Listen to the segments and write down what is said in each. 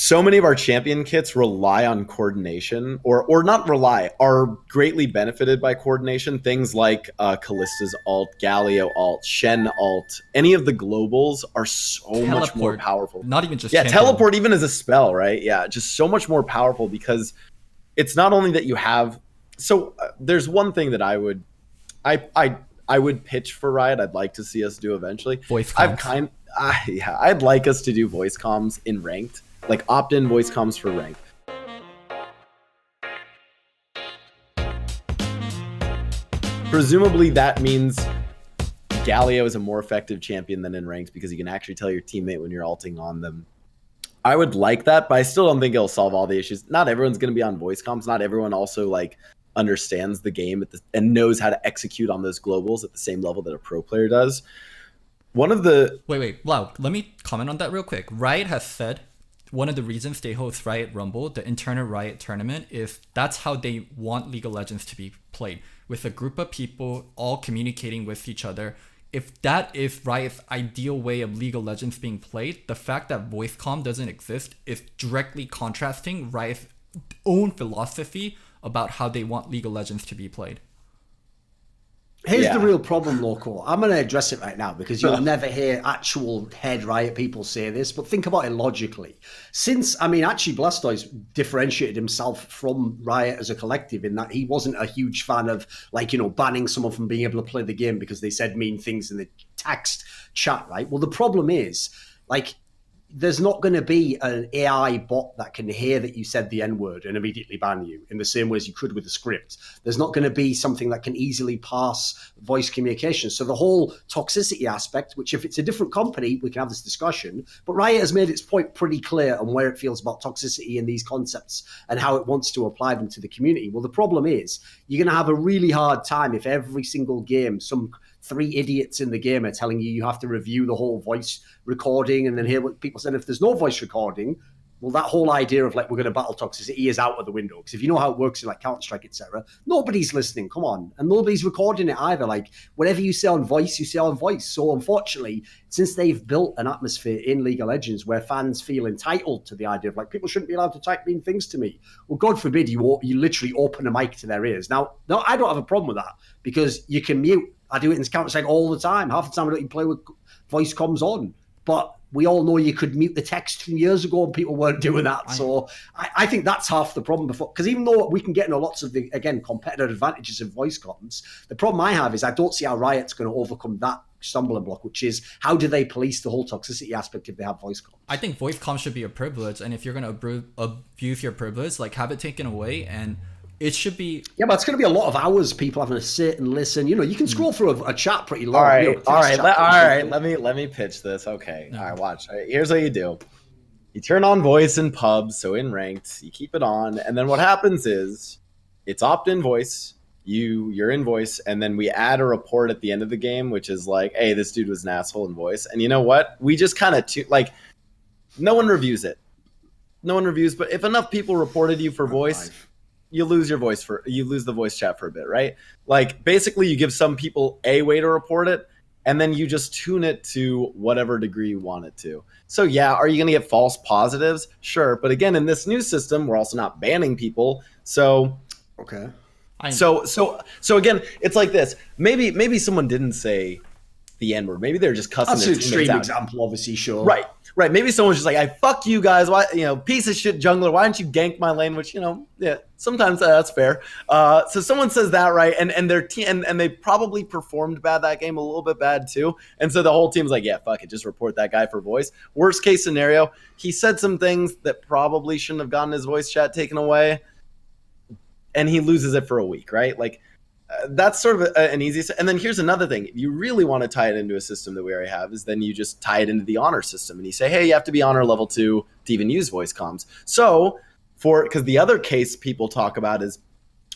so many of our champion kits rely on coordination, or not rely, are greatly benefited by coordination. Things like Kallista's ult, Galio ult, Shen ult, any of the globals are so much more Teleport, powerful. not even just Yeah, champion. teleport even as a spell, right? Yeah, just so much more powerful because it's not only that you have. So there's one thing that I would pitch for Riot. I'd like to see us do eventually. Voice comms. I'd like us to do voice comms in ranked. Like opt-in voice comms for rank. Presumably that means Galio is a more effective champion than in ranked because you can actually tell your teammate when you're ulting on them. I would like that, but I still don't think it'll solve all the issues. Not everyone's going to be on voice comms. Not everyone also like understands the game and knows how to execute on those globals at the same level that a pro player does. One of the Wait, wow. Let me comment on that real quick. Riot has said one of the reasons they host Riot Rumble, the internal Riot tournament, is that's how they want League of Legends to be played, with a group of people all communicating with each other. If that is Riot's ideal way of League of Legends being played, the fact that voice comm doesn't exist is directly contrasting Riot's own philosophy about how they want League of Legends to be played. Here's the real problem, Loco. I'm going to address it right now because you'll never hear actual head Riot people say this, but think about it logically. Actually, Blastoise differentiated himself from Riot as a collective in that he wasn't a huge fan of, banning someone from being able to play the game because they said mean things in the text chat, right? Well, the problem is, there's not going to be an AI bot that can hear that you said the N-word and immediately ban you in the same way as you could with a script. There's not going to be something that can easily pass voice communication. So the whole toxicity aspect, which if it's a different company, we can have this discussion, but Riot has made its point pretty clear on where it feels about toxicity and these concepts and how it wants to apply them to the community. Well, the problem is you're going to have a really hard time if every single game, some 3 idiots in the game are telling you have to review the whole voice recording and then hear what people said. If there's no voice recording, well, that whole idea of we're going to battle toxicity is out of the window. Because if you know how it works in Counter-Strike, etc., nobody's listening. Come on. And nobody's recording it either. Whatever you say on voice, you say on voice. So unfortunately, since they've built an atmosphere in League of Legends where fans feel entitled to the idea of people shouldn't be allowed to type mean things to me. Well, God forbid you literally open a mic to their ears. Now, no, I don't have a problem with that because you can mute. I do it in Counter-Strike all the time. Half the time I don't even play with voice comms on. But we all know you could mute the text from years ago and people weren't doing that. So I think that's half the problem before. Because even though we can get into lots of the, again, competitive advantages of voice comms, the problem I have is I don't see how Riot's going to overcome that stumbling block, which is how do they police the whole toxicity aspect if they have voice comms? I think voice comms should be a privilege. And if you're going to abuse your privilege, have it taken away and it should be. Yeah, but it's going to be a lot of hours. People having to sit and listen. You can scroll through a chat pretty long. All right. Let me pitch this. Okay. No. All right. Watch. All right, here's what you do. You turn on voice in pubs, so in ranked, you keep it on, and then what happens is it's opt-in voice. You're in voice, and then we add a report at the end of the game, which is hey, this dude was an asshole in voice. And you know what? We just kind of no one reviews it. No one reviews, but if enough people reported you for voice. You lose the voice chat for a bit, right? Basically you give some people a way to report it and then you just tune it to whatever degree you want it to. So yeah, are you going to get false positives? Sure. But again, in this new system, we're also not banning people. So, okay. So again, it's like this. Maybe someone didn't say the N-word. Maybe they're just cussing. That's an extreme example, obviously, sure. Right. Maybe someone's just I fuck you guys. Why, piece of shit jungler. Why don't you gank my lane? Which, yeah, sometimes that's fair. So someone says that, right? And their team, and they probably performed bad that game, a little bit bad too. And so the whole team's yeah, fuck it, just report that guy for voice. Worst case scenario, he said some things that probably shouldn't have gotten his voice chat taken away, and he loses it for a week, right? That's sort of an easy. And then here's another thing. If you really want to tie it into a system that we already have, is then you just tie it into the honor system. And you say, hey, you have to be honor level 2 to even use voice comms. So because the other case people talk about is,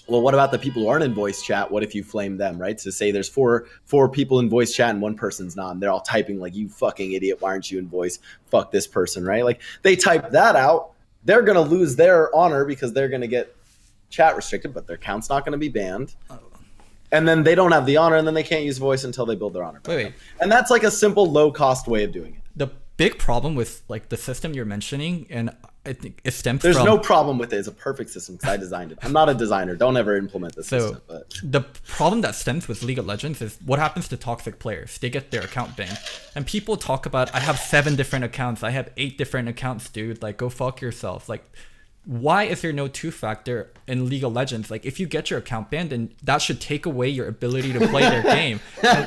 well, what about the people who aren't in voice chat? What if you flame them, right? So say there's four people in voice chat and one person's not. And they're all typing you fucking idiot. Why aren't you in voice? Fuck this person, right? They type that out. They're going to lose their honor because they're going to get chat restricted, but their account's not going to be banned. And then they don't have the honor, and then they can't use voice until they build their honor. Wait. And that's a simple, low-cost way of doing it. The big problem with the system you're mentioning, and I think it stems There's from... no problem with it. It's a perfect system because I designed it. I'm not a designer. Don't ever implement this system. But The problem that stems with League of Legends is what happens to toxic players. They get their account banned. And people talk about, I have 7 different accounts. I have 8 different accounts, dude. Like, go fuck yourself. Like, why is there no two-factor in League of Legends? Like, if you get your account banned, then that should take away your ability to play their game.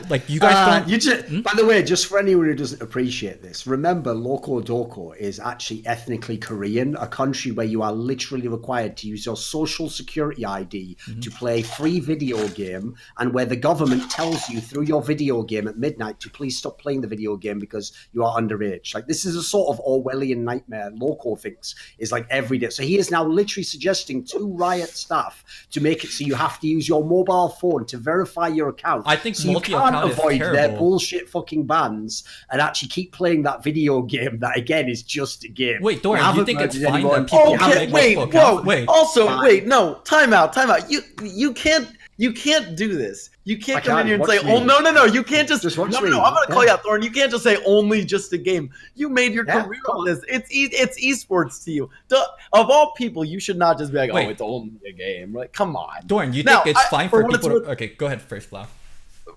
Like, you guys don't... By the way, just for anyone who doesn't appreciate this, remember Locodoco is actually ethnically Korean, a country where you are literally required to use your social security ID to play a free video game, and where the government tells you through your video game at midnight to please stop playing the video game because you are underage. Like, this is a sort of Orwellian nightmare Loco thinks is like every day. So he is now literally suggesting to Riot staff to make it so you have to use your mobile phone to verify your account. I think so you can't avoid their bullshit fucking bans and actually keep playing that video game that, again, is just a game. Wait, Dorian, do you think it's fine that people okay, wait, whoa, wait. Also, wait, no, time out. You can't do this. You can't come in here and say, "Oh no! You can't just no. I'm gonna call you out, Thorn. You can't just say only just a game. You made your career on this. It's esports to you. Of all people, you should not just be like, "Oh, it's only a game." Like, come on, Dorian. You think it's fine for people to... Okay, go ahead first, Blau.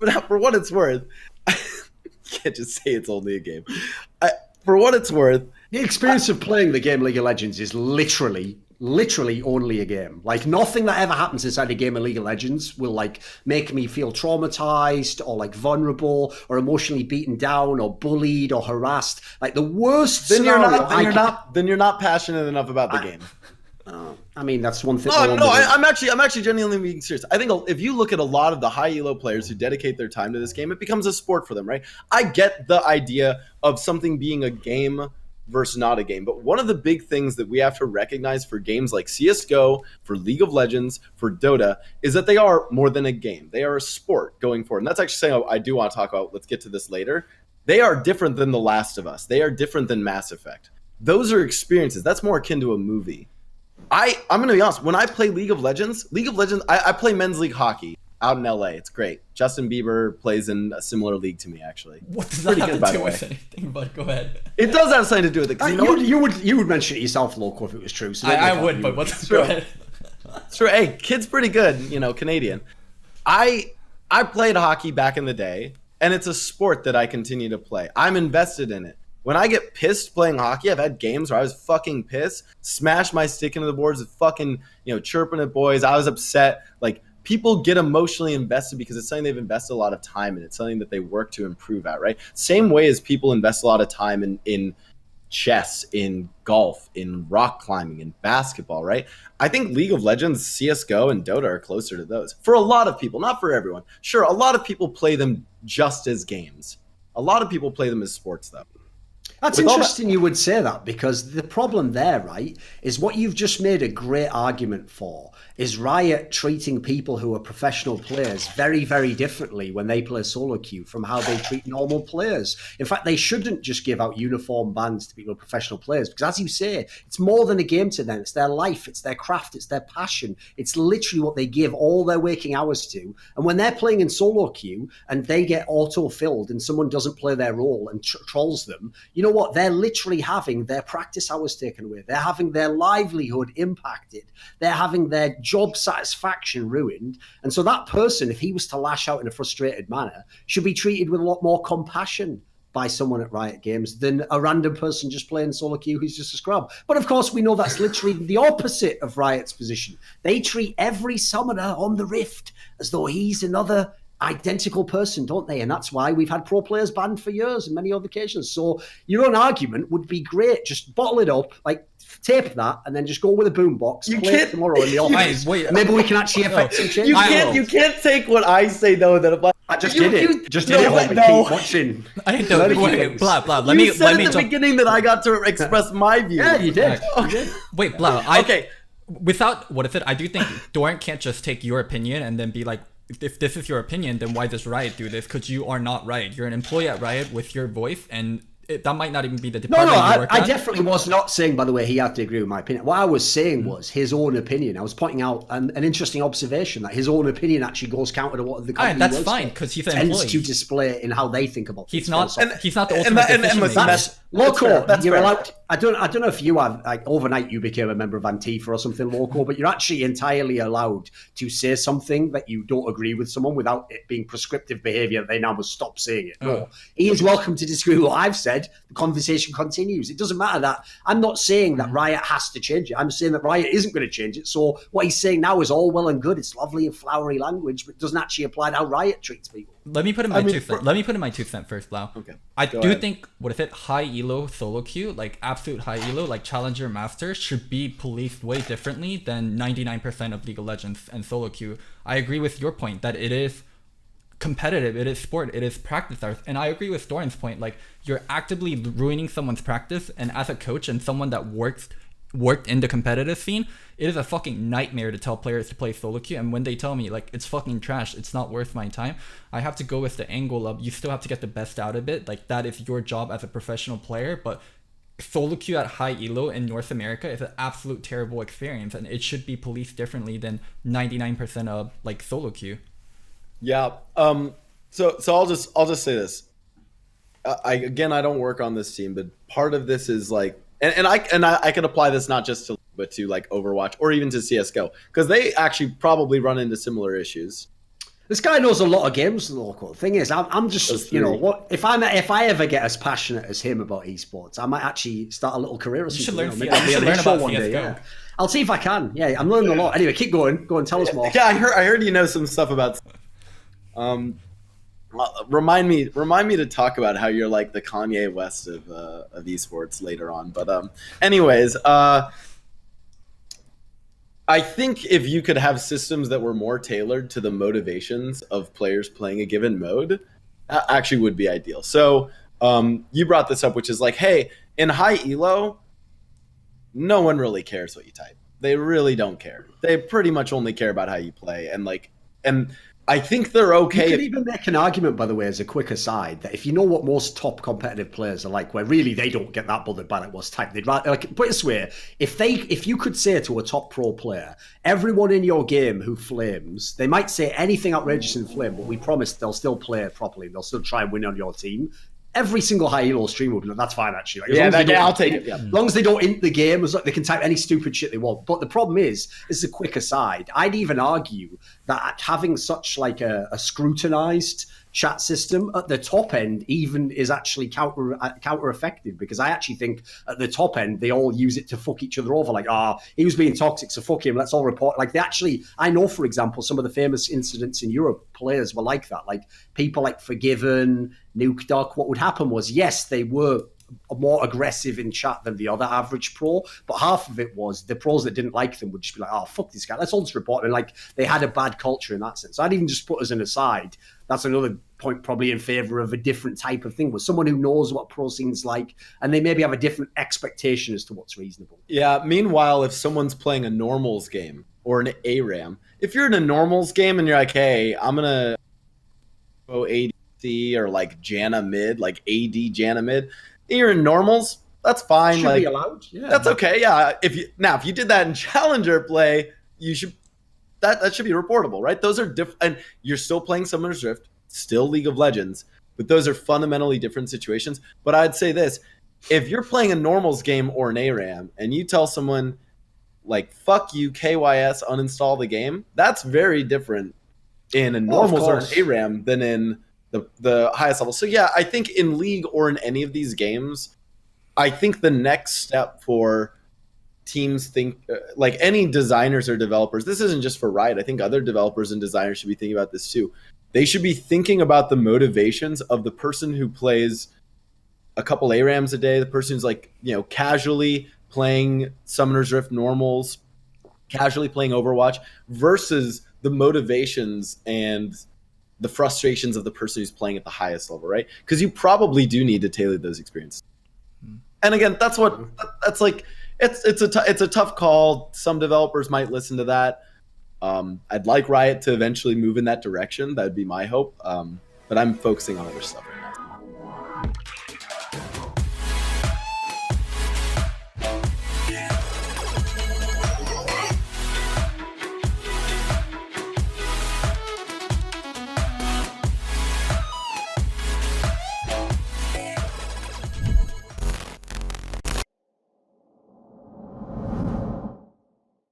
But for what it's worth, you can't just say it's only a game. For what it's worth, the experience of playing the game League of Legends is literally only a game. Like, nothing that ever happens inside a game of League of Legends will like make me feel traumatized or like vulnerable or emotionally beaten down or bullied or harassed. Like, the worst then you're not passionate enough about the game. I mean, that's one thing. I'm actually genuinely being serious. I think if you look at a lot of the high elo players who dedicate their time to this game, it becomes a sport for them, right? I get the idea of something being a game versus not a game. But one of the big things that we have to recognize for games like CSGO, for League of Legends, for Dota, is that they are more than a game. They are a sport going forward. And that's actually something I do want to talk about. Let's get to this later. They are different than The Last of Us. They are different than Mass Effect. Those are experiences. That's more akin to a movie. I'm going to be honest. When I play League of Legends, I play men's league hockey out in LA. It's great. Justin Bieber plays in a similar league to me, actually. What does that have to do with anything? But go ahead. It does have something to do with it. You would mention it yourself, Loco, if it was true. So I would, but what's go ahead. It's true. Hey, kid's pretty good. Canadian. I played hockey back in the day, and it's a sport that I continue to play. I'm invested in it. When I get pissed playing hockey, I've had games where I was fucking pissed, smashed my stick into the boards, fucking chirping at boys. I was upset. Like, people get emotionally invested because it's something they've invested a lot of time in. It's something that they work to improve at, right? Same way as people invest a lot of time in chess, in golf, in rock climbing, in basketball, right? I think League of Legends, CSGO, and Dota are closer to those. For a lot of people, not for everyone. Sure, a lot of people play them just as games. A lot of people play them as sports, though. That's interesting you would say that, because the problem there, right, is what you've just made a great argument for is Riot treating people who are professional players very, very differently when they play solo queue from how they treat normal players. In fact, they shouldn't just give out uniform bans to people who are professional players, because as you say, it's more than a game to them. It's their life, it's their craft, it's their passion. It's literally what they give all their waking hours to. And when they're playing in solo queue and they get auto-filled and someone doesn't play their role and trolls them, you know what? They're literally having their practice hours taken away. They're having their livelihood impacted. They're having their job satisfaction ruined. And so that person, if he was to lash out in a frustrated manner, should be treated with a lot more compassion by someone at Riot Games than a random person just playing solo queue who's just a scrub. But of course, we know that's literally the opposite of Riot's position. They treat every summoner on the Rift as though he's another identical person, don't they? And that's why we've had pro players banned for years and many other occasions. So your own argument would be great. Just bottle it up, like tape that, and then just go with a boombox. You play it tomorrow in the office. Maybe we can actually affect some change. You can't take what I say though. That I just did it. Just did it. Keep watching. I don't. Blah blah. Let me at the beginning that I got to express my view. Yeah, you did. Wait, Blah. Okay. Without what is it? I do think Dorian can't just take your opinion and then be like, if this is your opinion, then why does Riot do this? Because you are not Riot. You're an employee at Riot with your voice, and that might not even be the No, department you work I at. definitely was not saying, by the way, he had to agree with my opinion. What I was saying was his own opinion. I was pointing out an interesting observation that his own opinion actually goes counter to what the company that's works fine, for. 'cause he's an tends employee. to display in how they think about He's things. not the and ultimate listen, decision maker. that's Loco, fair, that's you're fair. allowed. I don't know if you have, like, overnight you became a member of Antifa or something, Loco, but you're actually entirely allowed to say something that you don't agree with someone without it being prescriptive behaviour. They now must stop saying it. No, he is welcome to disagree with what I've said. The conversation continues. It doesn't matter that I'm not saying that Riot has to change it. I'm saying that Riot isn't going to change it. So what he's saying now is all well and good. It's lovely and flowery language, but it doesn't actually apply to how Riot treats people. Let me put in my 2 cents. Let me put in my 2 cents first, Blau. Okay. I Go do ahead. think, what is it, high elo solo queue, like absolute high elo, like Challenger Master, should be policed way differently than 99% of League of Legends and solo queue. I agree with your point that it is competitive, it is sport, it is practice hours, and I agree with Doran's point. Like, you're actively ruining someone's practice, and as a coach and someone that worked in the competitive scene, it is a fucking nightmare to tell players to play solo queue, and when they tell me like it's fucking trash, it's not worth my time, I have to go with the angle of you still have to get the best out of it. Like, that is your job as a professional player, but solo queue at high elo in North America is an absolute terrible experience, and it should be policed differently than 99% of like solo queue. Yeah. So I'll just say this. I don't work on this team, but part of this is like, and I can apply this not just to, but to like Overwatch or even to CS:GO, because they actually probably run into similar issues. This guy knows a lot of games, Local. Thing is, I'm just, you know, what if I ever get as passionate as him about esports, I might actually start a little career or something. should learn maybe CS I'll be you on should this learn show about one day, CS:GO. yeah. I'll see if I can. Yeah, I'm learning a lot. Anyway, keep going. Go and tell us more. Yeah, I heard you know some stuff about. Remind me to talk about how you're like the Kanye West of esports later on. But anyways, I think if you could have systems that were more tailored to the motivations of players playing a given mode, that actually would be ideal. So you brought this up, which is like, hey, in high elo, no one really cares what you type. They really don't care. They pretty much only care about how you play, and I think they're okay. You could even make an argument, by the way, as a quick aside, that if you know what most top competitive players are like, where really they don't get that bothered by like what's typed, they'd rather, like, put it this way, if you could say to a top pro player, everyone in your game who flames, they might say anything outrageous in flame, but we promise they'll still play properly, they'll still try and win on your team. Every single high elo streamer would be like, that's fine, actually. Like, I'll take it. Yeah. As long as they don't int the game, as long, they can type any stupid shit they want. But the problem is, this is a quick aside, I'd even argue that having such like a scrutinized chat system at the top end even is actually counter effective, because I actually think at the top end they all use it to fuck each other over, like, he was being toxic, so fuck him, let's all report. Like, they actually, I know, for example, some of the famous incidents in Europe, players were like that, like people like Forgiven, Nukedoc. What would happen was, yes, they were more aggressive in chat than the other average pro, but half of it was the pros that didn't like them would just be like, fuck this guy, let's all just report him. And like, they had a bad culture in that sense. So I'd even just put as an aside, that's another point probably in favor of a different type of thing, with someone who knows what pro scene's like, and they maybe have a different expectation as to what's reasonable. Yeah, meanwhile, if someone's playing a normals game or an ARAM, if you're in a normals game and you're like, hey, I'm gonna go ADC or like Janna mid, like AD Janna mid, you're in normals, that's fine. Should like, be allowed. Yeah, that's okay. Yeah, if you did that in challenger play, you should that should be reportable, right? Those are different, and you're still playing Summoner's Rift, still League of Legends, but those are fundamentally different situations. But I'd say this: if you're playing a normals game or an ARAM, and you tell someone like "fuck you, KYS, uninstall the game," that's very different in a normals or an ARAM than in the highest level. So yeah, I think in League or in any of these games, I think the next step for teams think like any designers or developers, this isn't just for Riot, I think other developers and designers should be thinking about this too. They should be thinking about the motivations of the person who plays a couple ARAMs a day, the person who's like, you know, casually playing Summoner's Rift normals, casually playing Overwatch, versus the motivations and the frustrations of the person who's playing at the highest level, right? Because you probably do need to tailor those experiences. And again, that's like, it's a tough call. Some developers might listen to that. I'd like Riot to eventually move in that direction. That would be my hope. But I'm focusing on other stuff.